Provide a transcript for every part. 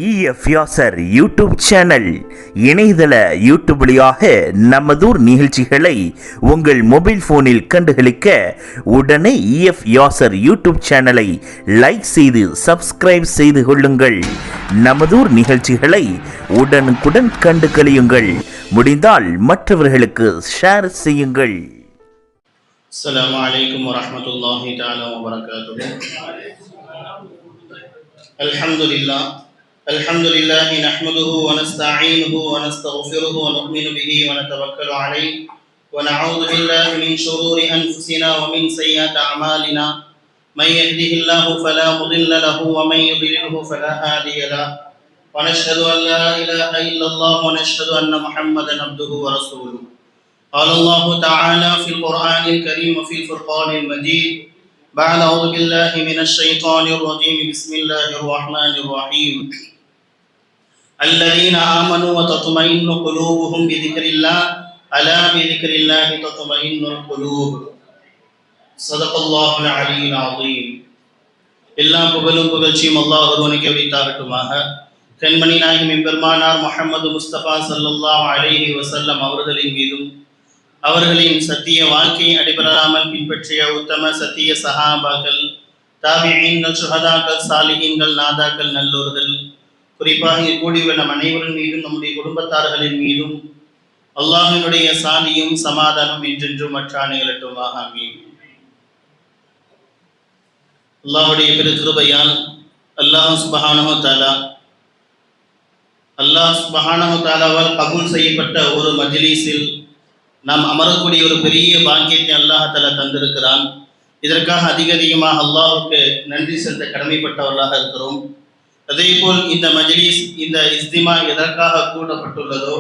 EF Yasar YouTube channel இணையதள YouTube வழியாக நமதூர் நிகழ்ச்சிகளை உங்கள் மொபைல் போனில் கண்டுகளிக்க உடனே இஎஃப் யாசர் யூடியூப் சேனலை லைக் செய்து சப்ஸ்கிரைப் செய்து கொள்ளுங்கள். நமதூர் நிகழ்ச்சிகளை உடனுக்குடன் கண்டு களியுங்கள். முடிந்தால் மற்றவர்களுக்கு ஷேர் செய்யுங்கள். அஸ்ஸலாமு அலைக்கும் வரஹ்மத்துல்லாஹி தஆலா வபரகாத்துஹு. அல்ஹம்துலில்லாஹி நஹ்மதுஹு வ நஸ்தஈனுஹு வ நஸ்தக்ஃபிருஹு வ நு'மினு பிஹி வ நதவக்கலு அலைஹி வ நஅஊது பில்லாஹி மின் ஷுரூரி அன்ஃபுஸினா வ மின் ஸய்யிஆத்தி அஅமாலினா மன் யஹ்திஹில்லாஹு ஃபலா முதில்ல லஹு வ மன் யுضللஹு ஃபலா ஹாதிய லஹு வ நஷ்ஹது அன் லா இலாஹா இல்லல்லாஹு வ நஷ்ஹது அன்ன முஹம்மதன் அப்துஹு வ ரசூலுஹு. قال الله تعالى في القرآن الكريم وفي الفرقان المجيد بعد أعوذ بالله من الشيطان الرجيم بسم الله الرحمن الرحيم الذين آمنوا وتطمئن قلوبهم بذكر الله ألا بذكر الله تطمئن القلوب صدق الله العلي العظيم. எல்லாம் புகழும் புகழ்ச்சியும் அல்லாஹ் ஒருவனுக்கே உரித்தாகட்டுமாக. கண்மணி நாயகம் எம்பெருமானார் முஹம்மது முஸ்தபா ஸல்லல்லாஹு அலைஹி வஸல்லம் அவர்களின் மீதும் அவர்களின் சத்திய வாழ்க்கையை அடிபடாமல் பின்பற்றிய உத்தம சத்திய சஹாபாக்கள், தாபிஈன்கள், சுஹதாக்கள், சாலிஹீன்கள், நாதாக்கள், நல்லோர்கள், குறிப்பாக இங்கு கூடியுள்ள நம் அனைவரின் மீதும் நம்முடைய குடும்பத்தார்களின் மீதும் அல்லாஹ்வினுடைய சாந்தியும் சமாதானம் என்றென்றும் மற்ற நிகழட்டுமாக. ஆமீன். அல்லாஹ்வுடைய பெரு கிருபையால் அல்லாஹ் சுப்ஹானஹு தஆலாவால் கபூல் செய்யப்பட்ட ஒரு மஜ்லிஸில் நாம் அமரக்கூடிய ஒரு பெரிய பாக்கியத்தை அல்லாஹ் தஆலா தந்திருக்கிறான். இதற்காக அதிகமாக அல்லாஹ்வுக்கு நன்றி செலுத்த கடமைப்பட்டவர்களாக இருக்கிறோம். அதே போல் இந்த மஜ்லிஸ், இந்த இஸ்திமா எதற்காக கூட்டப்பட்டுள்ளதோ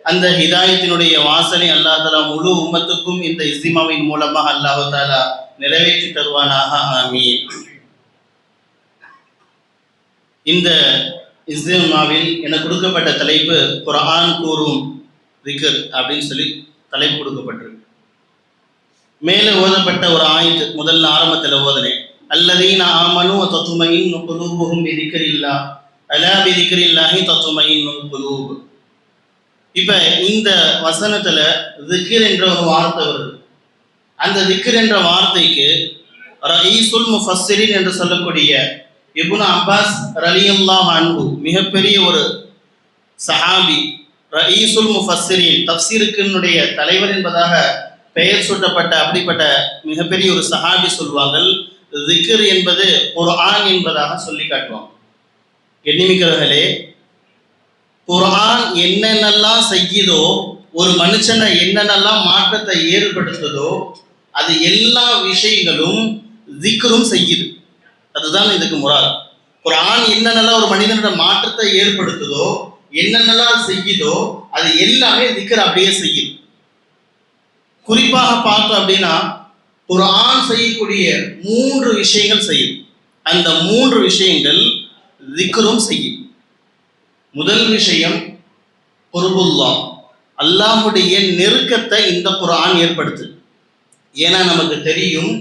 அந்த ஹிதாயத்தினுடைய வாசனை அல்லாஹ் தஆலா முழு உம்மத்துக்கும் இந்த இஸ்திமாவின் மூலமாக அல்லாஹ் தஆலா நிறைவேற்றி தருவானாக. ஆமீன். இந்த இஸ்திமாவில் எனக்கு கொடுக்கப்பட்ட தலைப்பு குர்ஆன் கூறும் திக்ர் அப்படின்னு சொல்லி தலைப்பு கொடுக்கப்பட்டிருக்கு. மேலே ஓதப்பட்ட ஒரு ஆயத்து முதல்ல ஆரம்பத்தில் ஓதனேன். அல்லதீன ஆமனு வ தத்மஇன்னு குலூபுஹும் பிதிக்ரில்லாஹ் அலா பிதிக்ரில்லாஹி தத்மஇன்னுல் குலூப். இப்போ இந்த வசனத்துல திக்ர் என்ற ஒரு வார்த்தை வருது. அந்த திக்ர் என்ற வார்த்தைக்கு ரஈசுல் முஃபஸ்ஸிரின் என்று சொல்லக்கூடிய இப்னு அப்பாஸ் ரலியல்லாஹு அன்ஹு, மிகப்பெரிய ஒரு சஹாபி, ரஈசுல் முஃபஸ்ஸிரின், தஃப்சீருக்கினுடைய தலைவர் என்பதாக பெயர் சூட்டப்பட்ட அப்படிப்பட்ட மிகப்பெரிய ஒரு சஹாபி சொல்வார்கள், திக்ர் என்பது குர்ஆன் என்பதாக சொல்லி காட்டுவாங்க. எண்ணிமிக்கிறவர்களே, குர்ஆன் என்னென்னலாம் செய்யுதோ, ஒரு மனுஷனை என்னென்னலாம் மாற்றத்தை ஏற்படுத்துதோ அது எல்லா விஷயங்களும் திக்ரும் செய்யுது. அதுதான் இதுக்கு முராத். குர்ஆன் என்னென்னலாம் ஒரு மனிதனோட மாற்றத்தை ஏற்படுத்துதோ, என்னென்னலாம் செய்யுதோ அது எல்லாமே திக்ர் அப்படியே செய்யுது. குறிப்பாக பார்த்தோம் அப்படின்னா குர்ஆன் செய்யக்கூடிய 3 விஷயங்கள் செய்யுது. அந்த 3 விஷயங்கள் திக்ரும் செய்யுது. முதல் விஷயம் குர்புல்லாஹ், அல்லாஹ்வுடைய நெருக்கத்தை இந்த குர்ஆன் ஏற்படுத்து. ஏன்னா நமக்கு தெரியும்,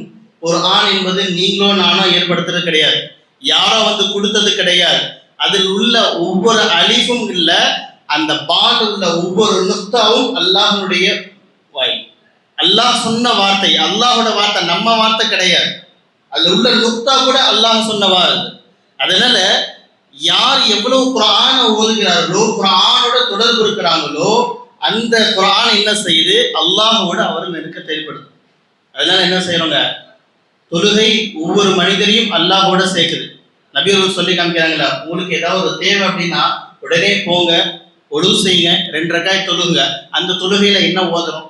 குர்ஆன் என்பது நீங்களோ நானோ ஏற்படுத்துறது கிடையாது, யாரோ வந்து கொடுத்தது கிடையாது. அதில் உள்ள ஒவ்வொரு அலிஃபும் இல்ல, அந்த பால் உள்ள ஒவ்வொரு நுக்தாவும் அல்லாஹ்வுடைய வாய், அல்லாஹ் சொன்ன வார்த்தை, அல்லாஹோட வார்த்தை, நம்ம வார்த்தை கிடையாது. அதுல உள்ள நுக்தா கூட அல்லாஹ் சொன்ன வார்த்தை. அதனால யார் எவ்வளவு குர்ஆனை ஓதுகிறார்களோ, குர்ஆனோட தொடர்பு இருக்கிறாங்களோ, அந்த குர்ஆன் என்ன செய்யுது, அல்லாஹோட அவர் நெருக்கத்தை ஏற்படுத்தும். அதனால என்ன செய்யறோங்க, தொழுகை ஒவ்வொரு மனிதரையும் அல்லாஹோட சேர்க்குது. நபி அவர்கள் சொல்லி காமிக்கிறாங்களா, உங்களுக்கு ஏதாவது ஒரு தேவை அப்படின்னா உடனே போங்க, ஒழுவு செய்யுங்க, 2 ரக்காத் தொழுங்க. அந்த தொழுகையில என்ன ஓதுறோம்?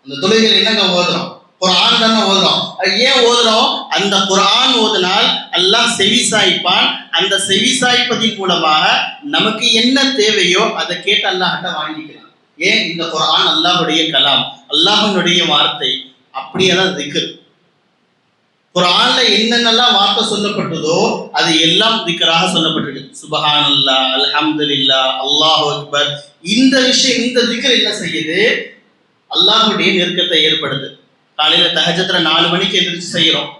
அந்த தொழுகையில என்னங்க ஓதுறோம்? குர்ஆன் தானே ஓதுறோம். அது ஏன் ஓதுறோம்? அந்த குர்ஆன் ஓதினால் அல்லாஹ் செவிசாய்ப்பான். அந்த செவிசாய்ப்பதின் மூலமாக நமக்கு என்ன தேவையோ அதை கேட்டு அல்லாஹ்ட்ட வாங்கிக்கலாம். ஏன்? இந்த குர்ஆன் அல்லாஹ்வுடைய கலாம், அல்லாஹ்வுடைய வார்த்தை. அப்படியே தான் திக்ர். குர்ஆன்ல என்னென்னலாம் வார்த்தை சொல்லப்பட்டதோ அது எல்லாம் திக்ராக சொல்லப்பட்டிருக்கு. சுப்ஹானல்லாஹ், அல்ஹம்துலில்லாஹ், அல்லாஹு அக்பர். இந்த விஷயம், இந்த திக்ர் என்ன செய்யுது, அல்லாஹ்வுடைய நெருக்கத்தை ஏற்படுது. காலையில தஹஜ்ஜுத்ல 4 மணிக்கு எந்திரிச்சு செய்யறோம்.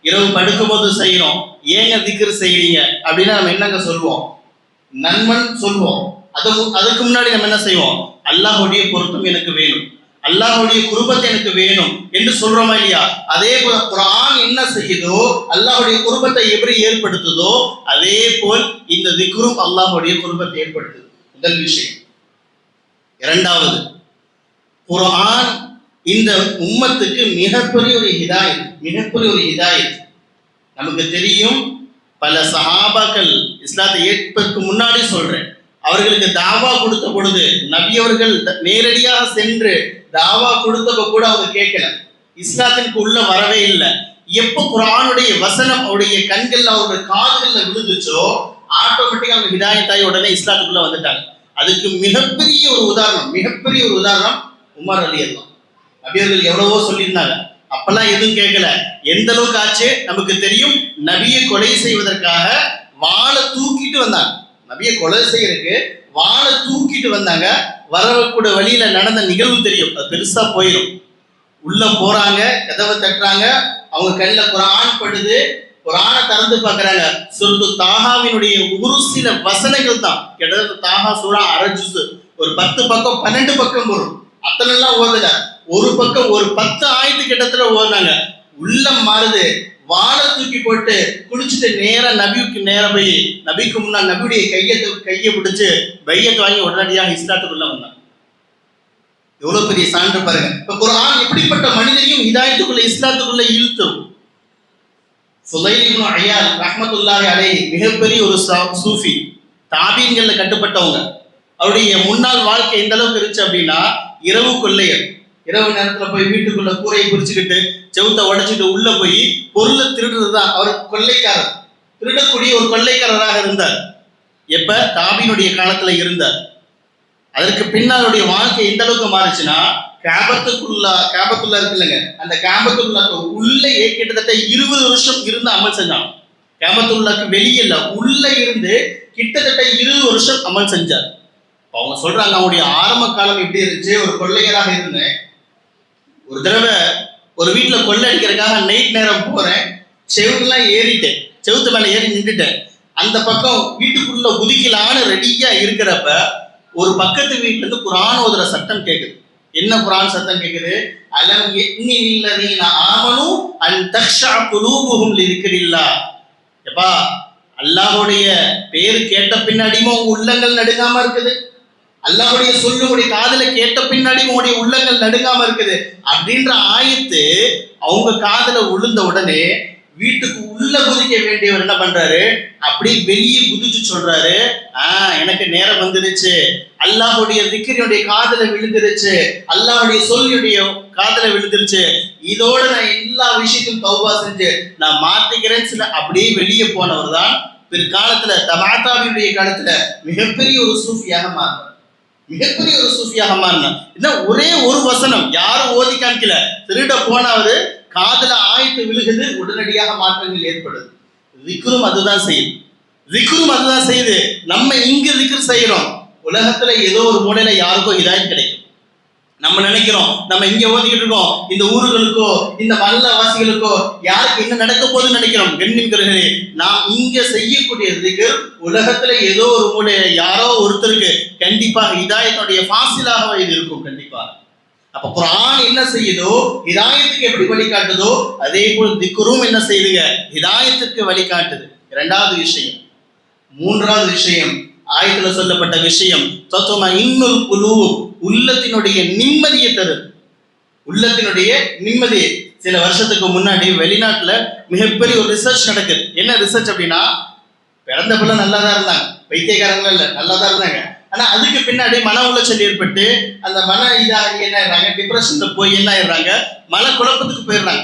இரவு படுக்கும்போது செய்யறோம், ஏங்க திக்ர் செய்றீங்க அப்படின்னா நம்ம என்னங்க சொல்லுவோம்? நன்மன் சொல்வோம். அதுக்கு முன்னாடி நம்ம என்ன செய்வோம்? அல்லாஹ்வுடைய பொருத்தம் எனக்கு வேணும், அல்லாஹ்வுடைய குர்பத் எனக்கு வேணும் என்று சொல்றோமா இல்லையா? அதே போல குர்ஆன் என்ன செய்யுதோ, அல்லாஹ்வுடைய குர்பத்தை எப்படி ஏற்படுத்துதோ அதே போல் இந்த திக்ரும் அல்லாஹ்வுடைய குர்பத்தை ஏற்படுத்துது. முதல் விஷயம். இரண்டாவது, குர்ஆன் இந்த உம்மத்துக்கு மிகப்பெரிய ஒரு ஹிதாயத், மிகப்பெரிய ஒரு ஹிதாயத். நமக்கு தெரியும், பல சஹாபாக்கள் இஸ்லாத்தை ஏற்பதற்கு முன்னாடி சொல்றேன், அவர்களுக்கு தாவா கொடுத்த பொழுது நபி அவர்கள் நேரடியாக சென்று தாவா கொடுத்தப்ப கூட அவங்க கேட்கல, இஸ்லாத்திற்கு உள்ள வரவே இல்லை. எப்போ குர்ஆனுடைய வசனம் அவருடைய கண்கள் அவருடைய காதுகள்ல விழுந்துச்சோ ஆட்டோமேட்டிக்கா அவங்க ஹிதாயத்தாய் உடனே இஸ்லாத்துக்குள்ள வந்துட்டாங்க. அதுக்கு மிகப்பெரிய ஒரு உதாரணம் உமர் ரலியல்லாஹு. நபியர்கள் எவ்வளவோ சொல்லியிருந்தாங்க, அப்பெல்லாம் எதுவும் கேட்கல. எந்த அளவுக்கு ஆச்சு நமக்கு தெரியும். நபியை கொலை செய்வதற்காக வாளை தூக்கிட்டு வந்தாங்க, நபியை கொலை செய்யறதுக்கு வாளை தூக்கிட்டு வந்தாங்க. வரக்கூடிய வழியில நடந்த நிகழ்வு தெரியும், அது பெருசா போயிடும். உள்ள போறாங்க, கதவை தட்டுறாங்க, அவங்க கண்ணில் குர்ஆன் படுது. குர்ஆனை திறந்து பார்க்கறாங்க, சூரத்து தாஹாவினுடைய ஒரு சில வசனங்கள் தான். கிட்டத்தட்ட தாஹா சூரா அரை ஜுஸ், ஒரு 10 பக்கம் 12 பக்கம் வரும். அத்தனைலாம் ஓதல, ஒரு பக்கம் ஒரு 10 ஆயத்து கிட்டத்தட்ட ஓதுனாங்க. உள்ளம் மாறுது, வாழை தூக்கி போட்டு குளிச்சுட்டு நேரா நபிக்கு நேர போய் நபிக்கு முன்னாள் நபியுடைய கையை பிடிச்சு பையத் வாங்கி உடனடியாக இஸ்லாத்துக்குள்ள வந்தாங்க. எவ்வளவு பெரிய சான்று பாருங்க. இப்ப குர்ஆன் எப்படிப்பட்ட மனிதனையும் ஹிதாயத்துக்குள்ள இஸ்லாத்துக்குள்ள இழுத்தும். ஃபுலைல் இப்னு அய்யால் ரஹ்மத்துல்லாஹி அலைஹி மிகப்பெரிய ஒரு சூஃபி, தாபீன்கள்ல கட்டுப்பட்டவங்க. அவருடைய முன்னாள் வாழ்க்கை எந்த அளவுக்கு இருந்துச்சு அப்படின்னா, இரவு கொள்ளையர், இரவு நேரத்துல போய் வீட்டுக்குள்ள கூரையை பிரிச்சுக்கிட்டு செவுத்தை உடைச்சிட்டு உள்ள போய் பொருளை திருடுறதுதான் அவர் கொள்ளைக்காரர், திருடக்கூடிய ஒரு கொள்ளைக்காரராக இருந்தார். எப்ப? தாபீனுடைய காலத்துல இருந்தார். அதற்கு பின்னாலுடைய வாழ்க்கை எந்த அளவுக்கு மாறுச்சுன்னா, காபத்துல்லா இருக்கு இல்லைங்க, அந்த காபத்துல்லா உள்ளே கிட்டத்தட்ட 20 வருஷம் இருந்து அமல் செஞ்சான். காபத்துல்லாக்கு வெளியே இல்ல, உள்ள இருந்து கிட்டத்தட்ட 20 வருஷம் அமல் செஞ்சார். அவங்க சொல்றாங்க, அவங்களுடைய ஆரம்ப காலம் எப்படி இருந்துச்சு, ஒரு கொள்ளையராக இருந்தேன். ஒரு தடவை ஒரு வீட்டுல கொள்ளை அடிக்கிறதுக்காக நைட் நேரம் போறேன், செவுத்துலாம் ஏறிட்டேன், செவுத்து மேல ஏறி நின்றுட்டேன். அந்த பக்கம் வீட்டுக்குள்ள குதிக்கலான்னு ரெடியா இருக்கிறப்ப ஒரு பக்கத்து வீட்டுல இருந்து குர்ஆன் ஓதுற சத்தம் கேக்குது. என்ன குர்ஆன் சத்தம் கேக்குது? அலம் யக்னி லில்லதீன ஆமனு அன் தக்ஷா குலூபுஹும் லிذிக்ரில்லாஹ். எப்பா, அல்லாஹ்வுடைய பேர் கேட்ட பின்னாடியும் உங்க உள்ளங்கள் நடுங்காம இருக்குது, அல்லாஹ்வுடைய சொல்லு உடைய காதுல கேட்ட பின்னாடி உங்களுடைய உள்ளங்கள் நடுங்காம இருக்குது அப்படின்ற ஆயத்து அவங்க காதுல விழுந்த உடனே வீட்டுக்கு உள்ள குதிக்க வேண்டியவர் என்ன பண்றாரு, அப்படி வெளியே குதிச்சு சொல்றாரு, எனக்கு நேரம் வந்துருச்சு, அல்லாஹ்வுடைய திக்ரினுடைய காதுல விழுந்துருச்சு, அல்லாஹ்வுடைய சொல்லுடைய காதுல விழுந்துருச்சு, இதோட நான் எல்லா விஷயத்தையும் தௌபா செஞ்சு நான் மாத்திக்கிறேன்னு சில அப்படியே வெளியே போனவர் தான் பிற்காலத்துல தபாத்தாவினுடைய காலத்துல மிகப்பெரிய ஒரு சூஃபியாக மாறினார். மிகப்பெரிய ஒரு சூஃபியாக மாறினார். இன்னும் ஒரே ஒரு வசனம் யாரும் ஓதி காமிக்கல, திருட போனவரு காதுல ஆயத்து விழுகுது, உடனடியாக மாற்றங்கள் ஏற்படுது. திக்ரும் அதுதான் செய்யுது. நம்ம இங்க திக்ர் செய்யறோம், உலகத்துல ஏதோ ஒரு மூலையில யாருக்கோ ஹிதாயத் கிடைக்கும். நம்ம நினைக்கிறோம் நம்ம இங்க ஓதிக்கிட்டு இருக்கோம், இந்த ஊர்களுக்கோ இந்த மல்லவாசிகளுக்கோ யாருக்கு என்ன நடக்க போகுதுன்னு நினைக்கிறோம். கண்ணியர்களே, நாம் இங்க செய்யக்கூடிய திக்ர் உலகத்துல ஏதோ ஒரு மூலையில யாரோ ஒருத்தருக்கு கண்டிப்பா ஹிதாயத்துடைய ஃபாசிலாக இது இருக்கும் கண்டிப்பா. அப்ப குர்ஆன் என்ன செய்யுதோ ஹிதாயத்துக்கு எப்படி வழிகாட்டுதோ அதே போல் திக்ரும் என்ன செய்யுதுங்க, ஹிதாயத்துக்கு வழிகாட்டுது. இரண்டாவது விஷயம். மூன்றாவது விஷயம், ஆயத்துல சொல்லப்பட்ட விஷயம் தத்மஇன்னுல் குலூப், உள்ளத்தினுடைய நிம்மதியை தருது. உள்ளத்தினுடைய நிம்மதி. சில வருஷத்துக்கு முன்னாடி வெளிநாட்டுல மிகப்பெரிய ஒரு ரிசர்ச் நடக்குது. என்ன ரிசர்ச் அப்படின்னா, பிறந்த பிள்ளை நல்லா தான் இருந்தாங்க, வைத்தியக்காரங்களும் இல்லை, நல்லா தான் இருந்தாங்க. ஆனா அதுக்கு பின்னாடி மன உளைச்சல் ஏற்பட்டு அந்த மன இதாகி என்ன ஆயிடுறாங்க, டிப்ரெஷன்ல போய் என்ன ஆயிடுறாங்க, மன குழப்பத்துக்கு போயிடுறாங்க,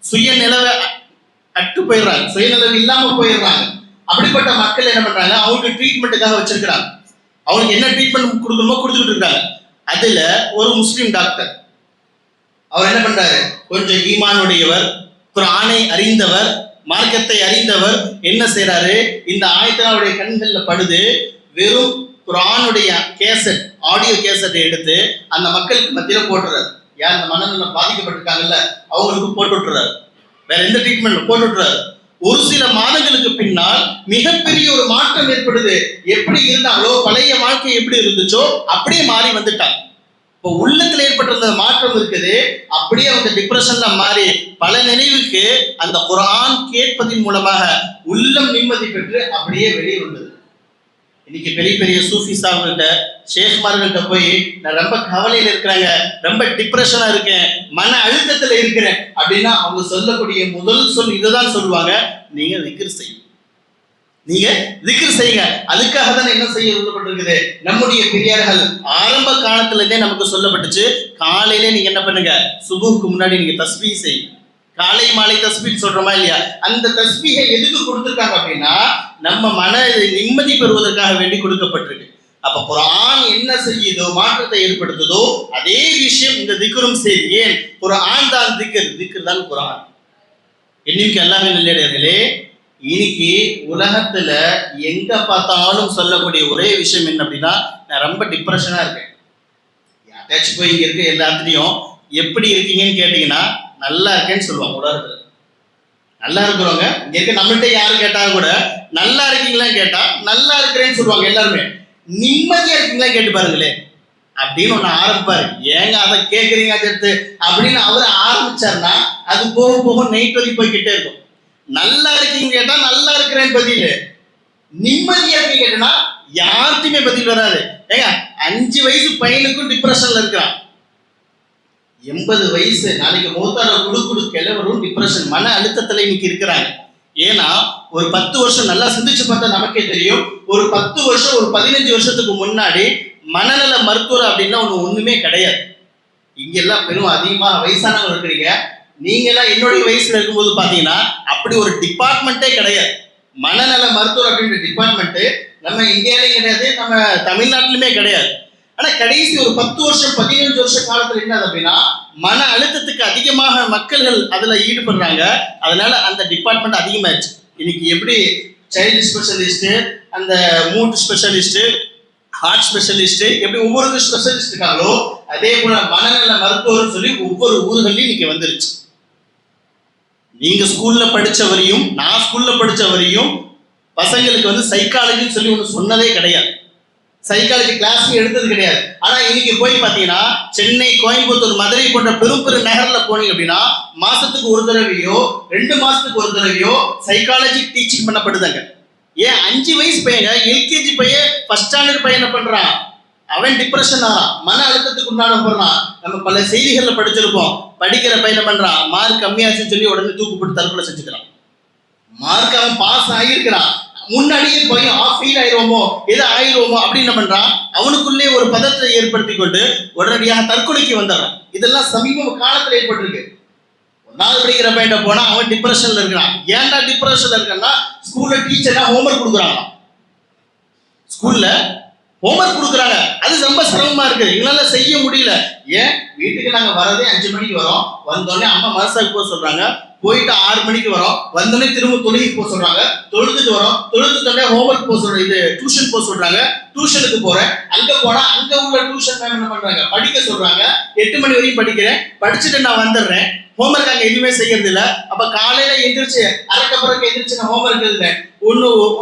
சுயநிலவை அட்டு போயிடுறாங்க, சுயநிலவு இல்லாம போயிடுறாங்க. அப்படிப்பட்ட மக்கள் என்ன பண்றாங்க, அவங்களுக்கு ட்ரீட்மெண்ட்டுக்காக வச்சிருக்கிறாங்க, அவங்களுக்கு என்ன ட்ரீட்மெண்ட் கொடுக்கணுமோ கொடுத்துக்கிட்டு இருக்காங்க. அதுல ஒரு முஸ்லீம் டாக்டர், அவர் என்ன பண்றாரு, கொஞ்சம் ஈமானுடையவர், குர்ஆனை அறிந்தவர், மார்க்கத்தை அறிந்தவர், என்ன செய்யறாரு, இந்த ஆயத்தினுடைய கண்கள்ல படுது, வெறும் குர்ஆனுடைய கேசட், ஆடியோ கேசட்டை எடுத்து அந்த மக்களுக்கு மத்தியில போட்டுறாரு. யார் இந்த மனநலம் பாதிக்கப்பட்டிருக்காங்கல்ல அவங்களுக்கு போட்டு விட்டுறாரு. வேற எந்த ட்ரீட்மெண்ட் போட்டு விட்டுறாரு. ஒரு சில மாதங்களுக்கு பின்னால் மிகப்பெரிய ஒரு மாற்றம் ஏற்படுது. எப்படி இருந்தாங்களோ பழைய வாழ்க்கை எப்படி இருந்துச்சோ அப்படியே மாறி வந்துட்டாங்க. இப்போ உள்ளத்துல ஏற்பட்டிருந்த மாற்றம் இருக்குது, அப்படியே அவங்க டிப்ரெஷன்ல மாறி பல நினைவுக்கு அந்த குர்ஆன் கேட்பதின் மூலமாக உள்ளம் நிம்மதி பெற்று அப்படியே வெளியே வந்தது. இன்னைக்கு பெரிய பெரிய சூஃபி சாஹிப்கிட்ட ஷேக்மார்கள்ட்ட போய் நான் ரொம்ப கவலையில இருக்கிறாங்க, ரொம்ப டிப்ரெஷனா இருக்கேன், மன அழுத்தத்துல இருக்கிறேன் அப்படின்னா அவங்க சொல்லக்கூடிய முதல் சொல் இதுதான் சொல்லுவாங்க, நீங்க திக்ர் செய்யுங்க, நீங்க திக்ர் செய்யுங்க. அதுக்காக தான் என்ன செய்ய சொல்லப்பட்டிருக்குது, நம்முடைய பெரியார்கள் ஆரம்ப காலத்துல இருந்தே நமக்கு சொல்லப்பட்டுச்சு, காலையில நீங்க என்ன பண்ணுங்க, சுபுக்கு முன்னாடி நீங்க தஸ்பீஹ் செய்யுங்க. காலை மாலை தஸ்பீஹ் சொல்றோமா இல்லையா, அந்த தஸ்பீஹை எதுக்கு கொடுத்திருக்காங்க அப்படின்னா நம்ம மன நிம்மதி பெறுவதற்காக வேண்டி கொடுக்கப்பட்டிருக்கு. அப்ப குர்ஆன் என்ன செய்யுதோ மாற்றத்தை ஏற்படுத்துதோ அதே விஷயம் இந்த திக்ரும் செய்து. ஏன் குர்ஆன் தான் திக்ர், திக்ர் தான் குர்ஆன். இன்னைக்கு அல்லாஹ்வின் நல்லடியார்களே, இன்னைக்கு உலகத்துல எங்க பார்த்தாலும் சொல்லக்கூடிய ஒரே விஷயம் என்ன அப்படின்னா, நான் ரொம்ப டிப்ரெஷனா இருக்கேன். யாராச்சும் போய் இங்க இருக்க எல்லாத்துலயும் எப்படி இருக்கீங்கன்னு கேட்டீங்கன்னா நல்லா இருக்கேன்னு சொல்லுவாங்க. உலகத்துல நல்லா இருக்கிறவங்க இங்க இருக்க நம்மள்கிட்ட யாரு கேட்டா கூட நல்லா இருக்கீங்களான்னு கேட்டா நல்லா இருக்கிறேன்னு சொல்லுவாங்க எல்லாருமே. நிம்மதியா இருக்கீங்களா கேட்டு பாருங்களேன் அப்படின்னு ஒண்ணு ஆரம்பிப்பாரு. ஏங்க அதை கேட்குறீங்க அடுத்து அப்படின்னு அவரு ஆரம்பிச்சாருன்னா அது போக போக நைட் வரைக்கும் போய்கிட்டே இருக்கும். நல்லா இருக்கீங்க கேட்டா நல்லா இருக்கிறேன்னு பதில், நிம்மதியா இருக்கீங்க கேட்டா யார்கிட்டயுமே பதில் வராது. ஏங்க 5 வயசு பையனுக்கும் டிப்ரெஷன்ல இருக்கிறான், 80 வயசு நாளைக்கு மூத்தார குடு கிழவரும் டிப்ரெஷன் மன அழுத்தத்துல இன்னைக்கு இருக்கிறாங்க. ஏன்னா ஒரு 10 வருஷம் நல்லா சிந்திச்சு பார்த்தா நமக்கே தெரியும், ஒரு 10 வருஷம் ஒரு 15 வருஷத்துக்கு முன்னாடி மனநல மருத்துவர் அப்படின்னா ஒண்ணுமே கிடையாது. இங்க எல்லாம் பெரும் அதிகமா வயசானவங்க இருக்கிறீங்க, நீங்க எல்லாம் என்னுடைய வயசுல இருக்கும்போது பாத்தீங்கன்னா அப்படி ஒரு டிபார்ட்மெண்ட்டே கிடையாது. மனநல மருத்துவர் அப்படின்ற டிபார்ட்மெண்ட் நம்ம இந்தியாவிலையும் கிடையாது, நம்ம தமிழ்நாட்டிலுமே கிடையாது. ஆனா கடைசி ஒரு 10 வருஷம் 15 வருஷ காலத்துல என்ன அப்படின்னா மன அழுத்தத்துக்கு அதிகமாக மக்கள்கள் அதுல ஈடுபடுறாங்க. அதனால அந்த டிபார்ட்மெண்ட் அதிகமாயிருச்சு. இன்னைக்கு எப்படி சைல்டு ஸ்பெஷலிஸ்ட், அந்த மூட் ஸ்பெஷலிஸ்ட், ஹார்ட் ஸ்பெஷலிஸ்ட், எப்படி ஒவ்வொரு ஸ்பெஷலிஸ்ட் இருக்காங்களோ அதே போல மனநல மருத்துவர்னு சொல்லி ஒவ்வொரு ஊர்களையும் இன்னைக்கு வந்துருச்சு. நீங்க ஸ்கூல்ல படிச்ச வரையும் நான் ஸ்கூல்ல படிச்ச வரையும் பசங்களுக்கு வந்து சைக்காலஜின்னு சொல்லி ஒன்று சொன்னதே கிடையாது, சைக்காலஜி கிளாஸ் எடுத்தது கிடையாது. ஆனா இன்னைக்கு போய் பாத்தீங்கன்னா சென்னை, கோயம்புத்தூர், மதுரை போன்ற பெரும் பெரும் நகர்ல போனீங்க அப்படின்னா மாசத்துக்கு ஒரு தடவையோ 2 மாசத்துக்கு ஒரு தடவையோ சைக்காலஜி டீச்சிங் பண்ணப்படுதாங்க. ஏன் 5 வயசு பையங்க, எல்கேஜி பையன் ஃபர்ஸ்ட் ஸ்டாண்டர்ட் பையனை பண்றான், அவன் டிப்ரெஷன் ஆகிறான், மன அழுத்தத்துக்கு உண்டான போடுறான். நம்ம பல செய்திகள்ல படிச்சிருப்போம், படிக்கிற பையனை பண்றான், மார்க் கம்மியாச்சுன்னு சொல்லி உடனே தூக்கு போட்டு தற்கொலை செஞ்சுக்கிறான். மார்க் அவன் பாஸ் ஆகியிருக்கிறான், முன்னாடியே போய் ஃபெயில் ஆயிடுவோமோ எது ஆயிடுவோமோ அப்படின்னு என்ன பண்றான், அவனுக்குள்ளே ஒரு பதத்தை ஏற்படுத்தி கொண்டு உடனடியாக தற்கொலைக்கு வந்துடுறான். இதெல்லாம் சமீப காலத்துல ஏற்பட்டிருக்கு. 1வது படிக்கிற பையன் போனா அவன் டிப்ரெஷன்ல இருக்கிறான். ஏன்டா டிப்ரெஷன்ல இருக்கான்னா ஸ்கூல்ல டீச்சர்னா ஹோம்ஒர்க் கொடுக்குறாங்க, ஸ்கூல்ல ஹோம்ஒர்க் கொடுக்குறாங்க, அது ரொம்ப சிரமமா இருக்குது, எங்களால செய்ய முடியல. ஏன் வீட்டுக்கு நாங்க வரதே 5 மணிக்கு வரோம், வந்தோடனே அம்மா மனசாக்கு போக சொல்றாங்க, போயிட்டு 6 மணிக்கு வரோம், வந்தோடனே திரும்ப தொழுகைக்கு போக சொல்றாங்க, தொழுதுட்டு வரோம், தொழுதுட்டோடனே ஹோம்ஒர்க் போக சொல்ற இது டியூஷன் போக சொல்றாங்க, டியூஷனுக்கு போறேன், அங்க போனா அங்க உள்ள டியூஷன் மேம் என்ன பண்றாங்க, படிக்க சொல்றாங்க, 8 மணி வரைக்கும் படிக்கிறேன், படிச்சுட்டு நான் வந்துடுறேன், ஹோம்ஒர்க் அங்க எதுவுமே செய்யறது இல்லை. அப்ப காலையில எந்திரிச்சு அரைக்கப்புறம் எந்திரிச்சு நான் ஹோம்ஒர்க் எழுதுறேன்,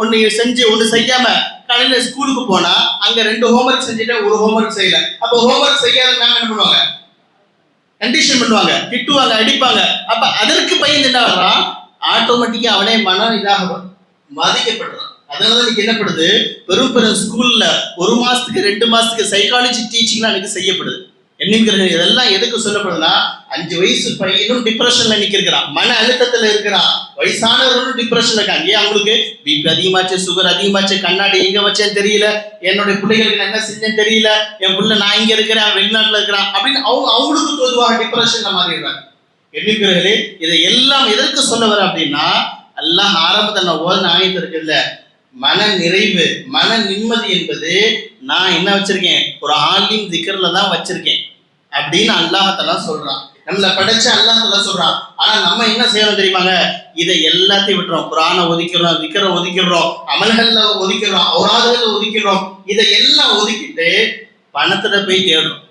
ஒன்னு செஞ்சு ஒன்னு செய்யாம காலையில ஸ்கூலுக்கு போனா அங்க 2 ஹோம்ஒர்க் செஞ்சுட்டு 1 ஹோம்ஒர்க் செய்யல. அப்ப ஹோம்ஒர்க் செய்யாத மேம் என்ன பண்ணுவாங்க, கண்டிஷன் பண்ணுவாங்க, திட்டுவாங்க, அடிப்பாங்க. அப்ப அதற்கு பையன் என்ன வர்றான், ஆட்டோமேட்டிக்கா அவனே மனம் இதாக பாதிக்கப்படுறான். அதனால இன்னைக்கு என்ன பண்ணுது, பெரும் பெரும் ஸ்கூல்ல 1 மாசத்துக்கு 2 மாசத்துக்கு சைக்காலஜி டீச்சிங்லாம் எனக்கு செய்யப்படுது. என்னங்கிறது இதெல்லாம் எதுக்கு சொல்லப்படுதுன்னா 5 வயசு பையனும் டிப்ரெஷன்ல நிக்கிறான், மன அழுத்தத்துல இருக்கிறான், வயசானவர்களும் டிப்ரெஷன்ல இருக்காங்க. ஏன் அவங்களுக்கு பிபி அதிகமாச்சு, சுகர் அதிகமாச்சு, கண்ணாடி எங்க வச்சேன்னு தெரியல, என்னுடைய பிள்ளைகளுக்கு நான் என்ன செஞ்சேன்னு தெரியல, என் பிள்ளை நான் இங்க இருக்கிறேன் வெளிநாட்டுல இருக்கிறான் அப்படின்னு அவங்களுக்கு பொதுவாக டிப்ரெஷன்ல மாறிடுறாங்க. என்னங்கிறீர்களே இதை எல்லாம் எதற்கு சொல்ல வர அப்படின்னா, அல்லாஹ் ஆரம்பத்தில் நான் ஓதுன ஆயத்து இருக்குல்ல, மன நிறைவு மன நிம்மதி என்பது நான் என்ன வச்சிருக்கேன், ஒரு ஆலிம் திக்ர்ல தான் வச்சிருக்கேன் அப்படின்னு அல்லாஹ் சொல்றான். நம்மளை படைச்ச அல்லாஹ் சொல்றான். ஆனா நம்ம என்ன செய்யறோம் தெரியுமாங்க, இதை எல்லாத்தையும் விட்டுறோம், குர்ஆனை ஒதுக்கிறோம், திக்ரை ஒதுக்கிறோம், அமல்கள்ல ஒதுக்கிறோம், ஔராதுகளை ஒதுக்கிறோம். இதை எல்லாம் ஒதுக்கிட்டு பணத்துல போய் தேடுறோம்,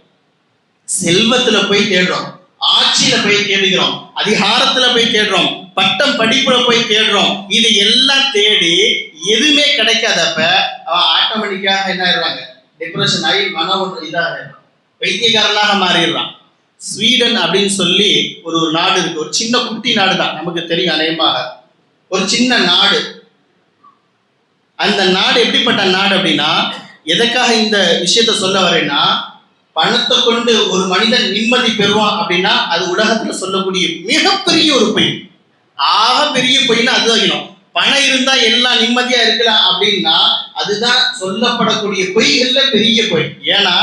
செல்வத்துல போய் தேடுறோம், ஆட்சியில போய் தேடுகிறோம், அதிகாரத்துல போய் தேடுறோம், பட்டம் படிப்புல போய் தேடுறோம். இது எல்லாம் தேடி எதுவுமே கிடைக்காதப்ப அவன் ஆட்டோமேட்டிக்காக என்ன ஆயிடுறாங்க, டிப்ரெஷன் ஆகி இதாக வைத்தியக்காரனாக மாறிடுறான். ஸ்வீடன் அப்படின்னு சொல்லி ஒரு நாடு இருக்கு, ஒரு சின்ன குட்டி நாடு தான், நமக்கு தெரியும் அநேகமாக, ஒரு சின்ன நாடு. அந்த நாடு எப்படிப்பட்ட நாடு அப்படின்னா, எதற்காக இந்த விஷயத்த சொல்ல வரேன்னா, பணத்தை கொண்டு ஒரு மனிதன் நிம்மதி பெறுவான் அப்படின்னா அது உலகத்துல சொல்லக்கூடிய மிகப்பெரிய ஒரு பொய். ஆக பெரிய பொய்னா அதுதான். பணம் இருந்தா எல்லாம் நிம்மதியா இருக்கலாம் அப்படின்னா அதுதான் சொல்லப்படக்கூடிய பொய்கள்ல பெரிய பொய். ஏன்னா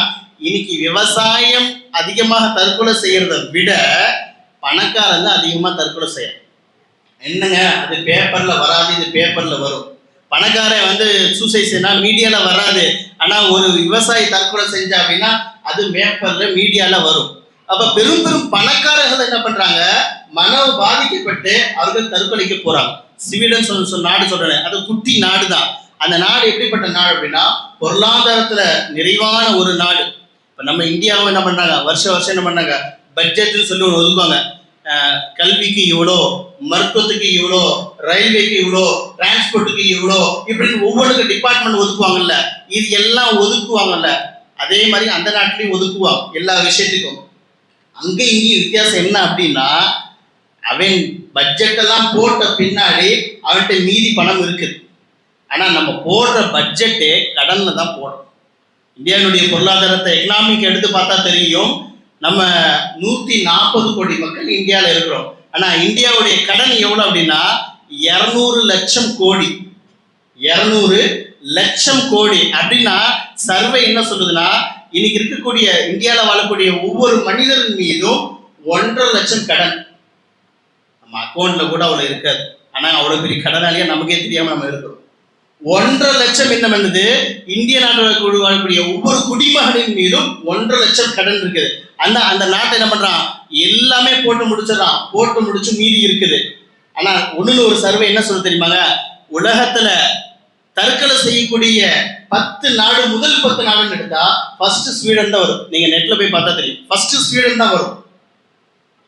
இன்னைக்கு விவசாயம் அதிகமாக தற்கொலை செய்யறதை விட பணக்காரன் தான் அதிகமா தற்கொலை செய்ய. என்னங்க, அது பேப்பர்ல வராது, இது பேப்பர்ல வரும். பணக்காரன் சூசைட் செய்யனா மீடியால வராது, ஆனா ஒரு விவசாயி தற்கொலை செஞ்சா அப்படின்னா அது பேப்பர்ல மீடியால வரும். அப்ப பெரும் பெரும் பணக்காரர்கள் என்ன பண்றாங்க, மனம் பாதிக்கப்பட்டு அவர்கள் தற்கொலைக்கு போறாங்க. ஸ்வீடன் நாடு சொல்றேன், அது குட்டி நாடு தான். அந்த நாடு எப்படிப்பட்ட நாடு அப்படின்னா பொருளாதாரத்துல நிறைவான ஒரு நாடு. இப்ப நம்ம இந்தியாவும் என்ன பண்றாங்க, வருஷம் என்ன பண்ணாங்க, பட்ஜெட்னு சொல்லி ஒன்று ஒதுக்குவாங்க. கல்விக்கு இவ்வளோ, மருத்துவத்துக்கு இவ்வளோ, ரயில்வேக்கு இவ்வளோ, டிரான்ஸ்போர்ட்டுக்கு இவ்வளோ, இப்படின்னு ஒவ்வொன்றுக்கு டிபார்ட்மெண்ட் ஒதுக்குவாங்கல்ல. இது எல்லாம் ஒதுக்குவாங்கல்ல, அதே மாதிரி அந்த நாட்டிலையும் ஒதுக்குவாங்க எல்லா விஷயத்துக்கும். அங்கே இங்கேயும் வித்தியாசம் என்ன அப்படின்னா, அவன் பட்ஜெட் எல்லாம் போட்ட பின்னாடி அவன்கிட்ட மீதி பணம் இருக்குது. ஆனா நம்ம போடுற பட்ஜெட்டு கடன்ல தான் போடுறோம். இந்தியாவுடைய பொருளாதாரத்தை எக்கனாமிக் எடுத்து பார்த்தா தெரியும், நம்ம 140 கோடி மக்கள் இந்தியாவில் இருக்கிறோம். ஆனா இந்தியாவுடைய கடன் எவ்வளவு அப்படின்னா 200 லட்சம் கோடி. 200 லட்சம் கோடி அப்படின்னா சர்வே என்ன சொல்லுதுன்னா, இன்னைக்கு இருக்கக்கூடிய இந்தியாவில் வாழக்கூடிய ஒவ்வொரு மனிதரின் மீதும் 1.5 லட்சம் கடன். நம்ம அக்கௌண்ட்ல கூட அவ்வளவு இருக்காது, ஆனா அவ்வளவு பெரிய கடனாளியா நமக்கே தெரியாம நம்ம இருக்கிறோம். 1.5 லட்சம் என்ன பண்ணுது, இந்திய நாட்டில் வாழக்கூடிய ஒவ்வொரு குடிமகனின் மீதும் 1.5 லட்சம் கடன் இருக்குது. அந்த நாட்டை என்ன பண்றான், எல்லாமே போட்டு முடிச்சிடறான், போட்டு முடிச்சு மீதி இருக்குது. ஆனா ஒண்ணுல ஒரு சர்வே என்ன சொல்ல தெரியுமாங்க, உலகத்துல தற்கொலை செய்யக்கூடிய 10 நாடு, முதல் 10 நாடுன்னு எடுத்தா ஃபர்ஸ்ட் ஸ்வீடன் தான் வரும். நீங்க நெட்ல போய் பார்த்தா தெரியும், ஃபர்ஸ்ட் ஸ்வீடன் தான் வரும்.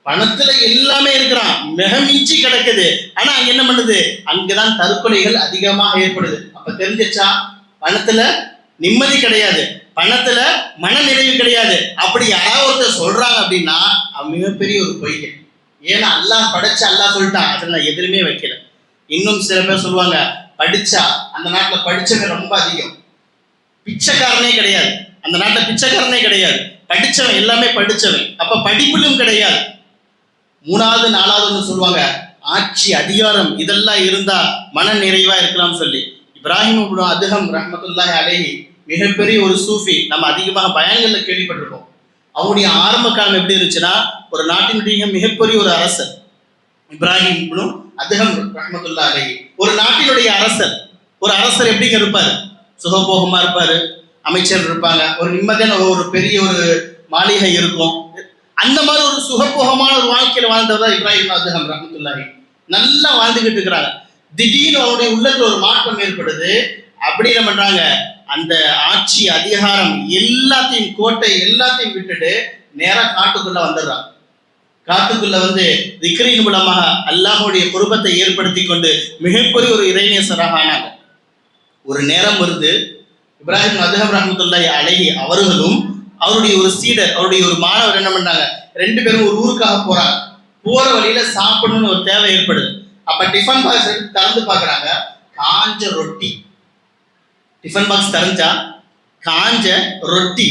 பணத்துல எல்லாமே இருக்கிறான், மிகமிஞ்சி கிடக்குது. ஆனா அங்க என்ன பண்ணுது, அங்கதான் தற்கொலைகள் அதிகமாக ஏற்படுது. அப்ப தெரிஞ்சிச்சா, பணத்துல நிம்மதி கிடையாது, பணத்துல மன நிறைவு கிடையாது. அப்படி யாராவது ஒருத்தர் சொல்றாங்க அப்படின்னா அவன் மிகப்பெரிய ஒரு பொய்கள். ஏன்னா அல்லாஹ் படைச்ச அல்லாஹ் சொல்லிட்டான், அதில் நான் எதுவுமே வைக்கல. இன்னும் சில பேர் சொல்லுவாங்க, படிச்சா அந்த நாட்டுல படிச்சவன் ரொம்ப அதிகம், பிச்சைக்காரனே கிடையாது அந்த நாட்டுல, பிச்சைக்காரனே கிடையாது, படிச்சவன் எல்லாமே படிச்சவன். அப்ப படிப்பிலும் கிடையாது. 3வது 4வது சொல்லுவாங்க, ஆட்சி அதிகாரம் இதெல்லாம் இருந்தா மன நிறைவா இருக்கலாம் சொல்லி. இப்ராஹிம் இப்னு அதுஹம் ரஹ்மத்துல்லாஹி அலைஹி மிகப்பெரிய ஒரு சூஃபி, நம்ம அதிகமாக பயான்கள்ல கேள்விப்பட்டிருக்கோம். அவருடைய ஆரம்ப காலம் எப்படி இருந்துச்சுன்னா, ஒரு நாட்டினுடைய மிகப்பெரிய ஒரு அரசர் இப்ராஹிம் இப்னு அதுஹம் ரஹ்மத்துல்லாஹி அலைஹி, ஒரு நாட்டினுடைய அரசர். ஒரு அரசர் எப்படிங்க இருப்பாரு, சுகபோகமா இருப்பாரு, அமைச்சர் இருப்பாங்க, ஒரு நிம்மதியான ஒரு பெரிய ஒரு மாளிகை இருக்கும். அந்த மாதிரி ஒரு சுகபோகமான ஒரு வாழ்க்கையில வாழ்ந்தவர் இப்ராஹிம் அதுஹம் ரஹ்மத்துல்லாஹி. நல்லா வாழ்ந்துகிட்டு இருக்கிறாங்க. திடீர்னு அவருடைய உள்ளத்துல ஒரு மாற்றம் ஏற்படுது. அப்படி என்ன பண்றாங்க, அந்த ஆட்சி அதிகாரம் எல்லாத்தையும், கோட்டை எல்லாத்தையும் விட்டுட்டு நேரா காட்டுக்குள்ள வந்துடுறாங்க. காட்டுக்குள்ள திக்ரின் மூலமாக அல்லாஹுடைய குர்பத்தை ஏற்படுத்தி கொண்டு மிகப்பெரிய ஒரு இறைநேசராக ஆனாங்க. ஒரு நேரம் வருது, இப்ராஹிம் அதுஹம் ரஹ்மத்துல்லாஹி அலைஹி அவர்களும் அவருடைய ஒரு சீடர், அவருடைய ஒரு மாணவர் என்ன பண்ணாங்க, 2 பேரும் ஒரு ஊருக்காக போறாங்க. போற வழியில சாப்பிடணும்னு ஒரு தேவை ஏற்படுது. அப்ப டிஃபன் பாக்ஸ் எடுத்து திறந்து பாக்குறாங்க, காஞ்ச ரொட்டி. டிஃபன் பாக்ஸ் திறந்தா காஞ்ச ரொட்டி,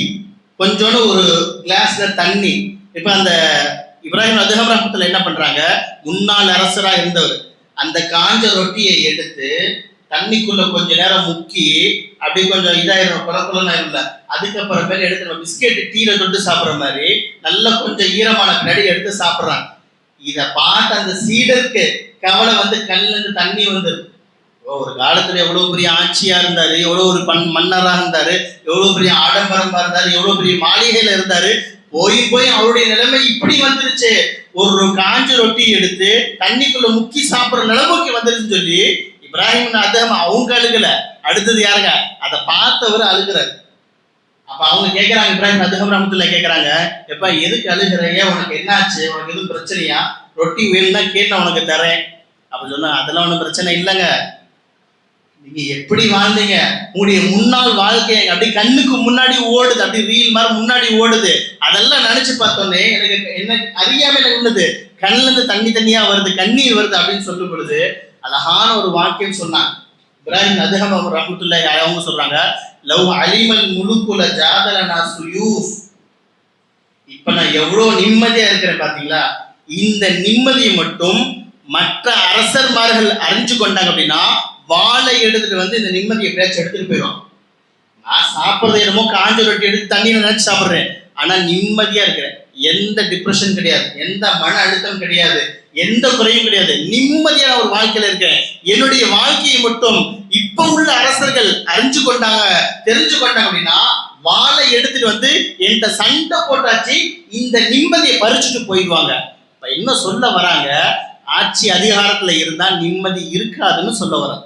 கொஞ்சோன்னு ஒரு கிளாஸ்ல தண்ணி. இப்ப அந்த இப்ராஹிம் அதுஹம் ரஹ்மத்துல்லாஹி என்ன பண்றாங்க, முன்னாள் அரசரா இருந்தவர் அந்த காஞ்ச ரொட்டியை எடுத்து தண்ணிக்குள்ள கொஞ்ச நேரம் முக்கி அப்படி கொஞ்சம் இதாயிரும், குழக்குள்ள இல்ல, அதுக்கப்புறம் மேல எடுத்து நம்ம பிஸ்கெட் டீல தொட்டு சாப்பிட்ற மாதிரி நல்லா கொஞ்சம் ஈரமான பின்னாடி எடுத்து சாப்பிட்றாங்க. இத பார்த்து அந்த சீடருக்கு கவலை கண்ணுல இருந்து தண்ணி வந்துரு. ஒரு காலத்துல எவ்வளவு பெரிய ஆட்சியா இருந்தாரு, எவ்வளவு ஒரு மன்னரா இருந்தாரு, எவ்வளவு பெரிய ஆடம்பரமா இருந்தாரு, எவ்வளவு பெரிய மாளிகையில இருந்தாரு, போய் போய் அவருடைய நிலைமை இப்படி வந்துருச்சு. ஒரு காஞ்ச ரொட்டி எடுத்து தண்ணிக்குள்ள முக்கி சாப்பிட்ற நிலைமைக்கு வந்துருச்சுன்னு சொல்லி இப்ராஹிம் அதுஹம் அவங்க அழுகல, அடுத்தது யாருங்க, அதை பார்த்தவர் அழுகிறார். அப்ப அவங்க கேட்கறாங்க, இப்ராஹிம் அதுகம் ரஹ்மத்துல்லாஹி கேட்கறாங்க, எப்ப எதுக்கு அழுகிறீங்க, உனக்கு என்னாச்சு, உனக்கு எதுவும் பிரச்சனையா, ரொட்டி வேணும்னா கேட்டு உனக்கு தரேன். அப்ப சொன்னா அதெல்லாம் ஒன்றும் பிரச்சனை இல்லைங்க, நீங்க எப்படி வாழ்ந்தீங்க, உங்களுடைய முன்னாள் வாழ்க்கை அப்படி கண்ணுக்கு முன்னாடி ஓடுது, அப்படி ரீல் மாதிரி முன்னாடி ஓடுது. அதெல்லாம் நினைச்சு பார்த்தோன்னே எனக்கு என்ன அறியாம எனக்கு உள்ளது, கண்ணுல இருந்து தண்ணியா வருது, கண்ணீர் வருது அப்படின்னு சொல்லும் பொழுது அழகான ஒரு வாக்கியம் சொன்னாங்க. இப்ராஹிம் அதுகம் ரஹ்மத்துல்லாஹி அவங்க சொல்றாங்க, லவ் அலிமல் முழுக்குல ஜாதலனா சுயூஃப். இப்ப நான் எவ்வளவு நிம்மதியா இருக்கிறேன் பாத்தீங்களா, இந்த நிம்மதியை மட்டும் மற்ற அரசர்மார்கள் அறிஞ்சு கொண்டாங்க அப்படின்னா வாழை எடுத்துட்டு வந்து இந்த நிம்மதியை எப்படியாச்சும் எடுத்துட்டு போயிடும். நான் சாப்பிட்றது என்னமோ காஞ்ச ரொட்டி எடுத்து தண்ணியில நினைச்சு சாப்பிட்றேன், ஆனா நிம்மதியா இருக்கிறேன். எந்த டிப்ரெஷன் கிடையாது, எந்த மன அழுத்தம் கிடையாது, எந்த குறையும் கிடையாது, நிம்மதியான ஒரு வாழ்க்கையில இருக்கேன். என்னுடைய வாழ்க்கையை மட்டும் இப்ப உள்ள அரசர்கள் அறிஞ்சு கொண்டாங்க, தெரிஞ்சு கொண்டாங்க அப்படின்னா வாழை எடுத்துட்டு வந்து என்கிட்ட சண்டை போட்டாச்சு, இந்த நிம்மதியை பறிச்சுட்டு போயிடுவாங்க. இப்ப என்ன சொல்ல வராங்க, ஆட்சி அதிகாரத்துல இருந்தா நிம்மதி இருக்காதுன்னு சொல்ல வராங்க.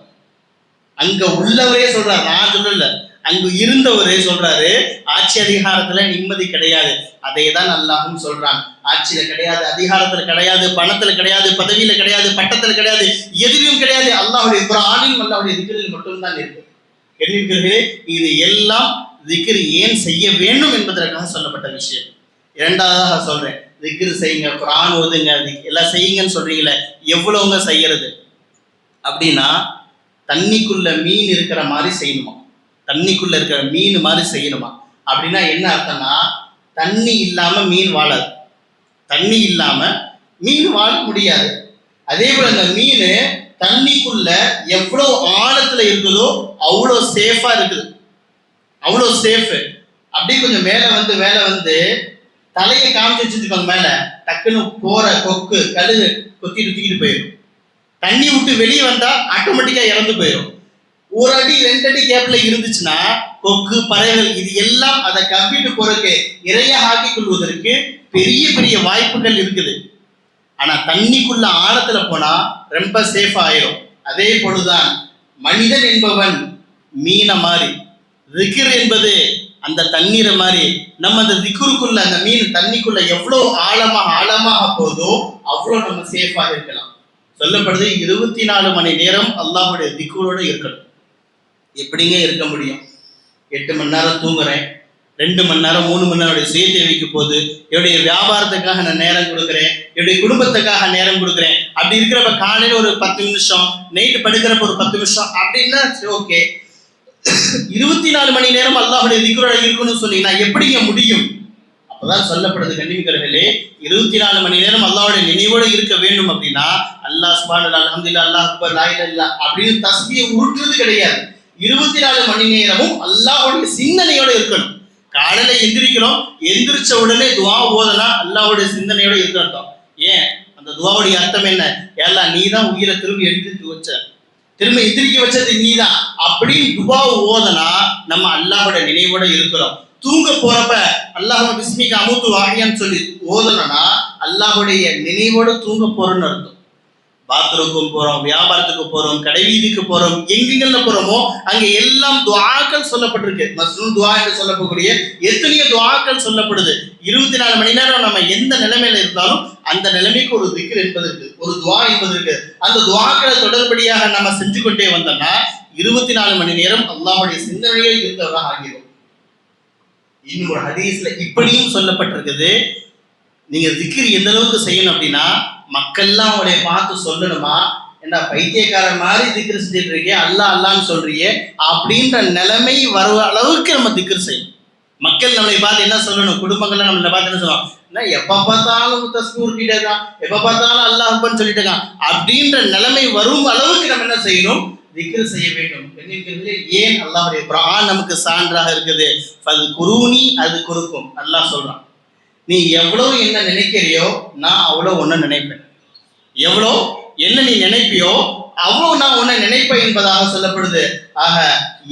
அங்க உள்ளவரே சொல்றாரு, நான் சொல்லல, அங்கு இருந்தவரே சொல்றாரு, ஆட்சி அதிகாரத்துல நிம்மதி கிடையாது. அதை தான் அல்லாஹ்வும் சொல்றான். ஆட்சியில கிடையாது, அதிகாரத்துல கிடையாது, பணத்துல கிடையாது, பதவியில கிடையாது, பட்டத்துல கிடையாது, எதிலும் கிடையாது. அல்லாஹ்வுடைய குர்ஆனில் அல்லாஹ்வுடைய திக்ரில் மட்டும்தான் இருக்கு. கேள்விக்கிறீர்களே, இது எல்லாம் திக்ர் ஏன் செய்ய வேண்டும் என்பதற்காக சொல்லப்பட்ட விஷயம். இரண்டாவதாக சொல்றேன், திக்ர் செய்யுங்க, குர்ஆன் ஓதுங்க, எல்லாம் செய்யுங்கன்னு சொல்றீங்களே, எவ்வளவுங்க செய்யறது அப்படின்னா, தண்ணிக்குள்ள மீன் இருக்கிற மாதிரி செய்யணுமா, தண்ணிக்குள்ள இருக்கிற மீன் மாதிரி செய்யணுமா. அப்படின்னா என்ன அர்த்தம்னா, தண்ணி இல்லாம மீன் வாழாது, தண்ணி இல்லாம மீன் வாழ முடியாது. அதே போல இந்த மீன் தண்ணிக்குள்ள எவ்வளவு ஆழத்துல இருக்குதோ அவ்வளோ சேஃபா இருக்குது, அவ்வளோ சேஃப். அப்படி கொஞ்சம் மேல வந்து தலையை காமிச்சு வச்சுருப்பாங்க மேல, டக்குன்னு போற கொக்கு கழுகு கொத்திட்டு தூக்கிட்டு போயிடும். தண்ணி விட்டு வெளியே வந்தா ஆட்டோமேட்டிக்கா இறந்து போயிடும். ஒரு அடி 2 அடி கேப்ல இருந்துச்சுன்னா கொக்கு பறவைகள் இது எல்லாம் அதை கவ்விட்டு போறதுக்கு இறைய ஆக்கிக் கொள்வதற்கு பெரிய பெரிய வாய்ப்புகள் இருக்குது. ஆனா தண்ணிக்குள்ள ஆழத்துல போனா ரொம்ப சேஃப் ஆயிரும். அதே போலதான் மனிதன் என்பவன் மீனை மாதிரி, திக்ர் என்பது அந்த தண்ணீரை மாதிரி. நம்ம அந்த திக்ருக்குள்ள அந்த மீன் தண்ணிக்குள்ள எவ்வளவு ஆழமாக போதோ அவ்வளோ நம்ம சேஃபாக இருக்கலாம். சொல்லப்படுது 24 மணி நேரம் அல்லாஹ்வுடைய திக்ரோட இருக்கணும். எப்படிங்க இருக்க முடியும்? 8 மணி நேரம் தூங்குறேன், 2 மணி நேரம் 3 மணி நேரம் சுய தேவைக்கு போகுது, என்னுடைய வியாபாரத்துக்காக நான் நேரம் கொடுக்குறேன், என்னுடைய குடும்பத்துக்காக நேரம் கொடுக்குறேன். அப்படி இருக்கிறப்ப காலையில ஒரு 10 நிமிஷம், நைட்டு படுக்கிறப்ப ஒரு 10 நிமிஷம் அப்படின்னா ஓகே. 24 மணி நேரம் அல்லாஹ்வுடைய திக்ரோட இருக்கணும்னு சொன்னீங்கன்னா எப்படிங்க முடியும்? அப்பதான் சொல்லப்படுது கண்ணியமிக்கவர்களே, 24 மணி நேரம் அல்லாஹ்வுடைய நினைவோடு இருக்க வேண்டும் அப்படின்னா அல்லாஹ் சுப்ஹானல்லாஹ், அல்ஹம்துலில்லாஹ், அல்லாஹ் அக்பர், லா இலாஹா இல்லல்லாஹ் அப்படின்னு தஸ்பீஹ் உருட்டுறது கிடையாது. 24 மணி நேரமும் அல்லாஹ்வுடைய சிந்தனையோட இருக்கணும். காலையில எந்திரிக்கிறோம், எந்திரிச்ச உடனே துஆ ஓதனா அல்லாஹ்வுடைய சிந்தனையோட இருக்கணும். ஏன்? அந்த துஆவுடைய அர்த்தம் என்ன? யா நீ தான் உயிரை திரும்பி எடுத்து வச்ச, திரும்ப எந்திரிக்க வச்சது நீதான் அப்படின்னு துஆ ஓதனா நம்ம அல்லாஹ்வுடைய நினைவோட இருக்கிறோம். தூங்க போறப்ப அல்லாஹ் பிஸ்மிக அமுத்து வாஹியான்னு சொல்லி ஓதனா அல்லாஹ்வுடைய நினைவோட தூங்க போறோம்னு அர்த்தம். பாத்ரூமுக்கும் போறோம், வியாபாரத்துக்கு போறோம், கடை வீதிக்கு போறோம், எங்கெங்கெல்ல போறோமோ அங்க எல்லாம் துஆக்கள் சொல்லப்பட்டிருக்கு. மஸ்னூன் துஆ என்று சொல்லக்கூடிய எத்தனையோ துஆக்கள் சொல்லப்படுது. 24 மணி நேரம் நம்ம எந்த நிலைமையில இருந்தாலும் அந்த நிலைமைக்கு ஒரு திக்ர் என்பது இருக்கு, ஒரு துஆ என்பது இருக்கு. அந்த துஆக்களை தொடர்படியாக நம்ம செஞ்சு கொண்டே வந்தோம்னா 24 மணி நேரம் அல்லாஹ்வுடைய சிந்தனையே இருக்கிறதா ஆகிடும். இன்னும் ஒரு ஹதீஸ்ல இப்படியும் சொல்லப்பட்டிருக்குது, நீங்க திக்ர் எந்த அளவுக்கு செய்யணும் அப்படின்னா மக்கள்லாம் உடைய பார்த்து சொல்லணுமா, என்ன பைத்தியக்காரன் மாதிரி திக்ர் செஞ்சுட்டு இருக்கே, அல்லாஹ் அல்லான்னு சொல்றியே அப்படின்ற நிலைமை வர அளவுக்கு நம்ம திக்ர் செய்யணும். மக்கள் நம்மளை பார்த்து என்ன சொல்லணும், குடும்பங்கள்லாம் நம்மளை பார்த்து என்ன சொல்லணும், என்ன எப்ப பார்த்தாலும் தஸ்பீஹ் உருட்டிட்டே இருக்கான், எப்ப பார்த்தாலும் அல்லாஹ் அக்பர்னு சொல்லிட்டு இருக்கான் அப்படின்ற நிலைமை வரும் அளவுக்கு நம்ம என்ன செய்யணும், திக்ர் செய்ய வேண்டும். ஏன்? அல்லாஹ்வுடைய குர்ஆன் நமக்கு சான்றாக இருக்குது. ஃபல் குரூனி அது குறுக்கும். அல்லாஹ் சொல்றான், நீ எவ்வளவு என்ன நினைக்கிறியோ நான் அவ்வளோ ஒன்ன நினைப்பேன், எவ்வளோ என்ன நீ நினைப்பியோ அவ்வளவு நான் உன்னை நினைப்பேன் என்பதாக சொல்லப்படுது. ஆக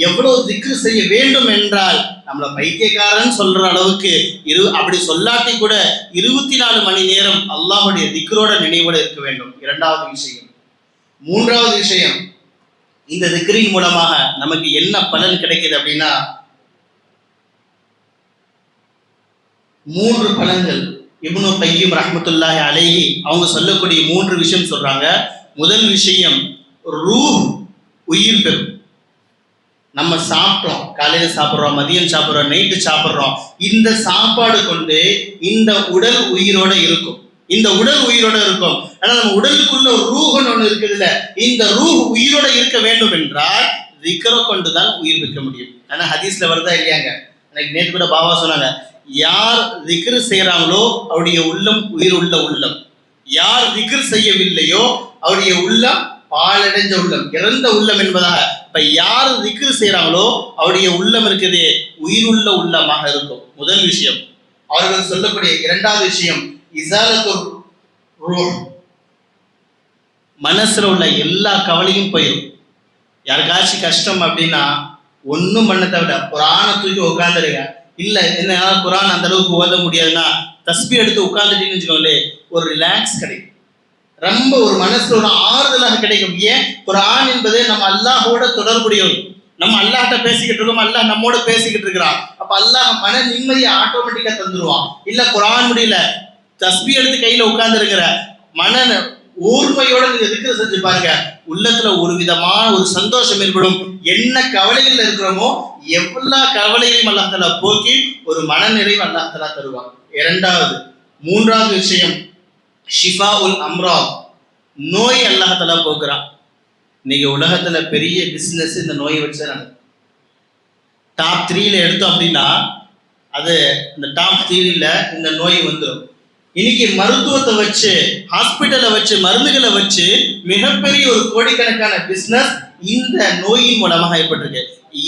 எவ்வளவு திக்ர் செய்ய வேண்டும் என்றால் நம்மள பைத்தியக்காரன் சொல்ற அளவுக்கு அப்படி சொல்லாட்டி கூட 24 மணி நேரம் அல்லாஹ்வுடைய திக்ரோட நினைவோட இருக்க வேண்டும். இரண்டாவது விஷயம். மூன்றாவது விஷயம், இந்த திக்ரின் மூலமாக நமக்கு என்ன பலன் கிடைக்குது அப்படின்னா, மூன்று பலன்கள் இப்னு கையிம் ரஹ்மத்துல்லாஹி அலைஹி அவங்க சொல்லக்கூடிய மூன்று விஷயம் சொல்றாங்க. முதல் விஷயம், ரூஹ் உயிர் பெறும். நம்ம சாப்பிட்டோம், காலையில சாப்பிட்றோம், மதியம் சாப்பிட்றோம், நைட்டு சாப்பிட்றோம், இந்த சாப்பாடு கொண்டு இந்த உடல் உயிரோட இருக்கும். இந்த உடல் உயிரோட இருக்கும். ஆனா நம்ம உடலுக்குள்ள ஒரு ரூஹ்னு ஒண்ணு இருக்குதுல்ல, இந்த ரூஹ் உயிரோட இருக்க வேண்டும் என்றால் திக்ரை கொண்டுதான் உயிர் வைக்க முடியும். ஆனா ஹதீஸ்ல வருதா இல்லையாங்க? எனக்கு நேற்று கூட பாபா சொன்னாங்க, யார் திக்ரு செய்யறாங்களோ அவருடைய உள்ளம் உயிர் உள்ள உள்ளம், யார் திக்ரு செய்யவில்லையோ அவருடைய உள்ளம் பாலடைஞ்ச உள்ளம், இறந்த உள்ளம் என்பதாக. இப்ப யார் திக்ரு செய்யறாங்களோ அவருடைய உள்ளம் இருக்குது உயிருள்ள உள்ளமாக இருக்கும். முதல் விஷயம். அவர்கள் சொல்லக்கூடிய இரண்டாவது விஷயம், இஸாலத்துர் ரூஹ், மனசுல உள்ள எல்லா கவலையும் போயிடும். யாருக்காச்சும் கஷ்டம் அப்படின்னா ஒன்றும் பண்ண தவிர குரானை தூக்கி உட்காந்துருங்க. இல்லை என்ன குரான் அந்த அளவுக்கு ஓத முடியாதுன்னா தஸ்பி எடுத்து உட்காந்துட்டீங்கன்னு வச்சுக்கோங்களேன், ஒரு ரிலாக்ஸ் கிடைக்கும். ரொம்ப ஒரு மனசுல ஒரு ஆறுதலாக கிடைக்கும். ஏன்? குரான் என்பது நம்ம அல்லாஹோட தொடர்புடையது. நம்ம அல்லாஹ்ட்ட பேசிக்கிட்டு இருக்கோம், அல்லாஹ் நம்மோட பேசிக்கிட்டு இருக்கிறான். அப்ப அல்லாஹ் மன நிம்மதியை ஆட்டோமேட்டிக்கா தந்துருவான். இல்ல குரான் முடியல, தஸ்பி எடுத்து கையில உட்கார்ந்து இருக்கிற மன ஊர்மையோட நீங்க திக்ர் செஞ்சு பாருங்க, உள்ளத்துல ஒரு விதமான ஒரு சந்தோஷம் ஏற்படும். என்ன கவலைகள் இருக்கிறோமோ எல்லா கவலைகளையும் அல்லாஹ் தஆலா போக்கி ஒரு மன நிறைவு அல்லாஹ் தஆலா தருவான். மூன்றாவது விஷயம், ஷிஃபாஉல் அம்ராத், நோய் அல்லாஹ் தஆலா போக்குறான். இன்னைக்கு உலகத்துல பெரிய பிசினஸ் இந்த நோயை வச்சு டாப் 3ல எடுத்தோம் அப்படின்னா அது இந்த டாப் 3ல இந்த நோய் வந்துடும். இன்னைக்கு மருத்துவத்தை வச்சு, ஹாஸ்பிட்டலை வச்சு, மருந்துகளை வச்சு மிகப்பெரிய ஒரு கோடிக்கணக்கான பிசினஸ் இந்த நோயின் மூலமாக ஏற்பட்டிருக்கு.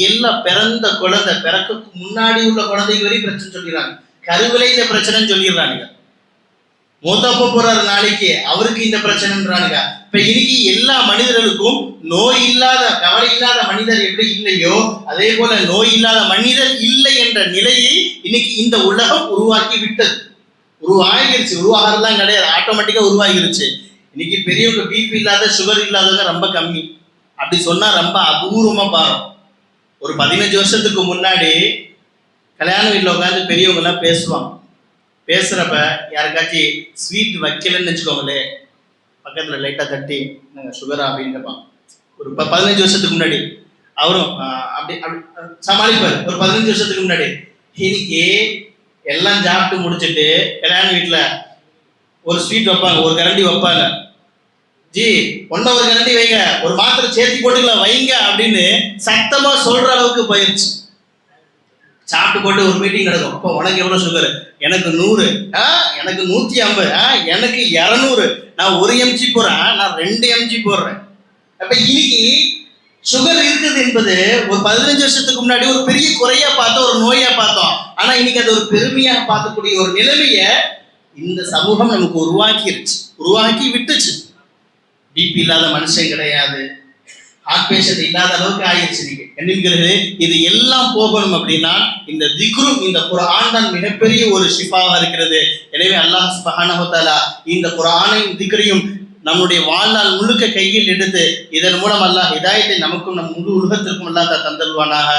எல்லா பிறந்த குழந்தை, பிறக்க முன்னாடி உள்ள குழந்தைக்கு வரையும் பிரச்சனை சொல்லிடுறாங்க, கருவிலையில பிரச்சனைன்னு சொல்லிடுறானுங்க. மூத்தப்ப போறாரு நாளைக்கு அவருக்கு இந்த பிரச்சனைன்றானுங்க. இப்ப இன்னைக்கு எல்லா மனிதர்களுக்கும் நோய் இல்லாத, கவலை இல்லாத மனிதர் எப்படி இல்லையோ அதே போல நோய் இல்லாத மனிதர் இல்லை என்ற நிலையை இன்னைக்கு இந்த உலகம் உருவாக்கி விட்டது. உருவாகிருச்சு, உருவாகிறதுலாம் கிடையாது, ஆட்டோமேட்டிக்கா உருவாகிருச்சு. இன்னைக்கு பெரியவங்க பிபி இல்லாத, சுகர் இல்லாதவங்க ரொம்ப கம்மி. அப்படி சொன்னா ரொம்ப அபூர்வமா பாரும். ஒரு 15 வருஷத்துக்கு முன்னாடி கல்யாண வீட்டில் உட்காந்து பெரியவங்க எல்லாம் பேசுவாங்க. பேசுறப்ப யாருக்காச்சும் ஸ்வீட் வைக்கலன்னு வச்சுக்கோங்களே, பக்கத்துல லைட்டா தட்டி நாங்கள் சுகரா அப்படின்னு கேட்பாங்க. ஒரு 15 வருஷத்துக்கு முன்னாடி அவரும் அப்படி அப்படி சமாளிப்பார். ஒரு 15 வருஷத்துக்கு முன்னாடி. இன்னைக்கு எல்லாம் சாப்பிட்டு முடிச்சுட்டு கல்யாண வீட்டுல ஒரு ஸ்வீட் வைப்பாங்க, ஒரு கரண்டி வைப்பாங்க. ஜி ஒன்ன ஒரு கரண்டி வைங்க, ஒரு மாத்திரை சேர்த்தி போட்டுக்கலாம் வைங்க அப்படின்னு சத்தமா சொல்ற அளவுக்கு போயிருச்சு. சாப்பிட்டு போட்டு ஒரு மீட்டிங் நடக்கும். அப்போ உனக்கு எவ்வளவு சுகர்? எனக்கு 100, எனக்கு 150, எனக்கு 200, நான் 1 mg போறேன், நான் 2 mg போடுறேன். அப்ப இன்னைக்கு சுகர் இருக்குது என்பது ஒரு 15 வருஷத்துக்கு முன்னாடி ஒரு பெரிய குறையா பார்த்தோம், ஒரு நோயா பார்த்தோம். ஆனா இன்னைக்கு அது ஒரு பெருமையா பார்க்கக்கூடிய ஒரு நிலைமைய இந்த சமூகம் நமக்கு உருவாக்கி விட்டுச்சு. பிபி இல்லாத மனுஷன் கிடையாது, ஹார்ட் பேஷண்ட் இல்லாத அளவுக்கு ஆயிடுச்சு. என்னங்கிறது இது எல்லாம் போகணும் அப்படின்னா இந்த திக்ரும், இந்த குர்ஆன் தான் மிகப்பெரிய ஒரு ஷிஃபாவாக இருக்கிறது. எனவே அல்லாஹ் சுப்ஹானஹு வ தஆலா இந்த குர்ஆனையும் திக்ரையும் நம்முடைய வாழ்நாள் முழுக்க கையில் எடுத்து இதன் மூலம் அல்லாஹ் ஹிதாயத்தை நமக்கும் நம் முழு உலகத்திற்கும் அல்லாஹ் தந்தருவானாக.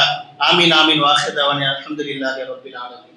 ஆமீன் ஆமீன். வாஹிர் தவானி அல்ஹம்துலில்லாஹி ரப்பில் ஆலமீன்.